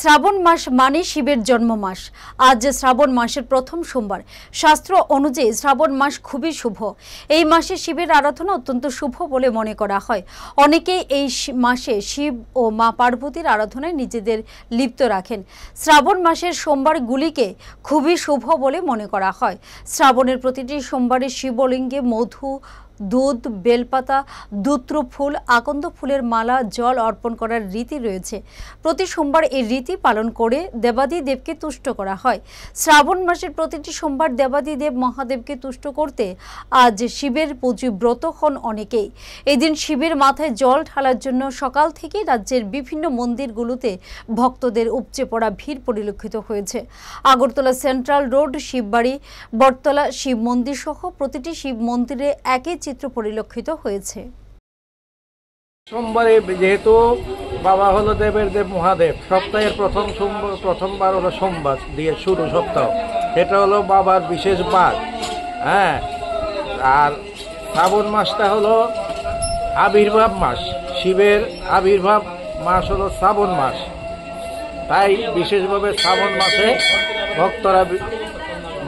শ্রাবণ মাস মানে শিবের জন্ম মাস। আজ শ্রাবণ মাসের প্রথম সোমবার। শাস্ত্র অনুযায়ী শ্রাবণ মাস খুবই শুভ। এই মাসে শিবের আরাধনা অত্যন্ত শুভ বলে মনে করা হয়। অনেকেই এই মাসে শিব ও মা পার্বতীর আরাধনায় নিজেদের লিপ্ত রাখেন। শ্রাবণ মাসের সোমবারগুলিকে খুবই শুভ বলে মনে করা হয়। শ্রাবণের প্রতিটি সোমবারে শিবলিঙ্গে মধু, দুধ, বেলপাতা, দুত্র ফুল, আকন্দ ফুলের মালা, জল অর্পণ করার রীতি রয়েছে। প্রতি সোমবার এই রীতি পালন করে দেবাদিদেবকে তুষ্ট করা হয়। শ্রাবণ মাসের প্রতিটি সোমবার দেবাদিদেব মহাদেবকে তুষ্ট করতে আজ শিবের পুজো ব্রত হন অনেকেই। এদিন শিবের মাথায় জল ঢালার জন্য সকাল থেকে রাজ্যের বিভিন্ন মন্দিরগুলোতে ভক্তদের উপচে পড়া ভিড় পরিলক্ষিত হয়েছে। আগরতলা সেন্ট্রাল রোড, শিববাড়ি, বটতলা শিব মন্দির সহ প্রতিটি শিব মন্দিরে একই চিত্র পরিলক্ষিত হয়েছে। সোমবারে যেহেতু বাবা হলো দেবের দেব মহাদেব, সপ্তাহের প্রথমবার হলো সোমবার দিয়ে শুরু সপ্তাহ, এটা হলো বাবার বিশেষ বার। হ্যাঁ, আর শ্রাবণ মাসটা হলো আবির্ভাব মাস, শিবের আবির্ভাব মাস হলো শ্রাবণ মাস। তাই বিশেষভাবে শ্রাবণ মাসে ভক্তরা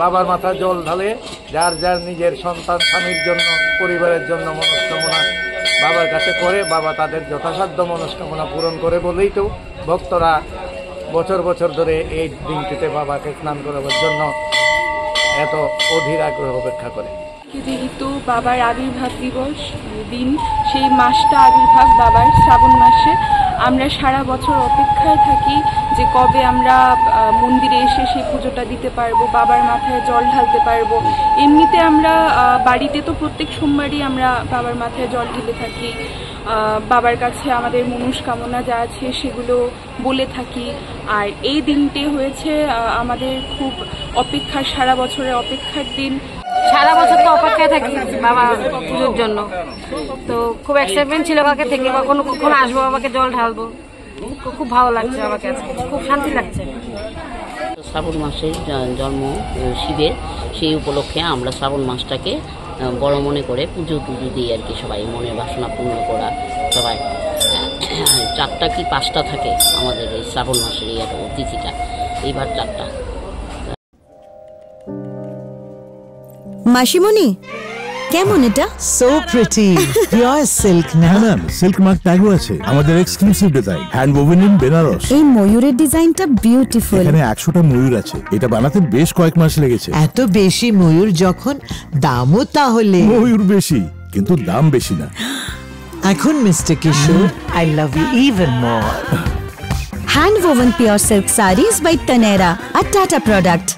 বাবার মাথা জল ঢালে, যার যার নিজের সন্তান স্বামীর জন্য, পরিবারের জন্য মনস্কামনা বাবার কাছে করে, বাবা তাদের যথাসাধ্য মনস্কামনা পূরণ করে বলেই তো ভক্তরা বছর বছর ধরে এই দিনটিতে বাবাকে স্নান করাবার জন্য এত অধীর আগ্রহ অপেক্ষা করে। যেহেতু বাবার আবির্ভাব দিবস দিন, সেই মাসটা আবির্ভাব বাবার শ্রাবণ মাসে, আমরা সারা বছর অপেক্ষায় থাকি যে কবে আমরা মন্দিরে এসে সেই পুজোটা দিতে পারবো, বাবার মাথায় জল ঢালতে পারবো। এমনিতে আমরা বাড়িতে তো প্রত্যেক সোমবারই আমরা বাবার মাথায় জল ঢেলে থাকি, বাবার কাছে আমাদের মনস্কামনা যা আছে সেগুলো বলে থাকি। আর এই দিনটি হয়েছে আমাদের খুব অপেক্ষার, সারা বছরের অপেক্ষার দিন। সারা বছর তো অপেক্ষায় থাকি বাবা পুজোর জন্য, তো খুব এক্সাইটমেন্ট ছিল কাকে থেকে কখন আসবো, বাবাকে জল ঢালবো। খুব ভালো লাগছে, বাবাকে খুব শান্তি লাগছে। শ্রাবণ মাসের জন্ম শিবের, সেই উপলক্ষে আমরা শ্রাবণ মাসটাকে বড় মনে করে পুজো দিই আর কি। সবাই মনের বাসনা পূর্ণ করা, সবাই 4টা কি 5টা থাকে আমাদের এই শ্রাবণ মাসের এই তিথিটা, এইবার 4টা। মাসিমণি কেমন এটা? সো প্রিটি, পিওর সিল্ক না? ম্যাম, সিল্ক মার্ক ট্যাগও আছে। আমাদের exclusive design, hand woven in Benares. এই ময়ূরের ডিজাইনটা বিউটিফুল। এখানে 100টা ময়ূর আছে। এটা বানাতে বেশ কয়েক মাস লেগেছে। এত বেশি ময়ূর যখন, দামও তাহলে? ময়ূর বেশি, কিন্তু দাম বেশি না। এখন mister Kishore, I love you even more. Hand woven pure silk sarees by Taneira, a Tata product.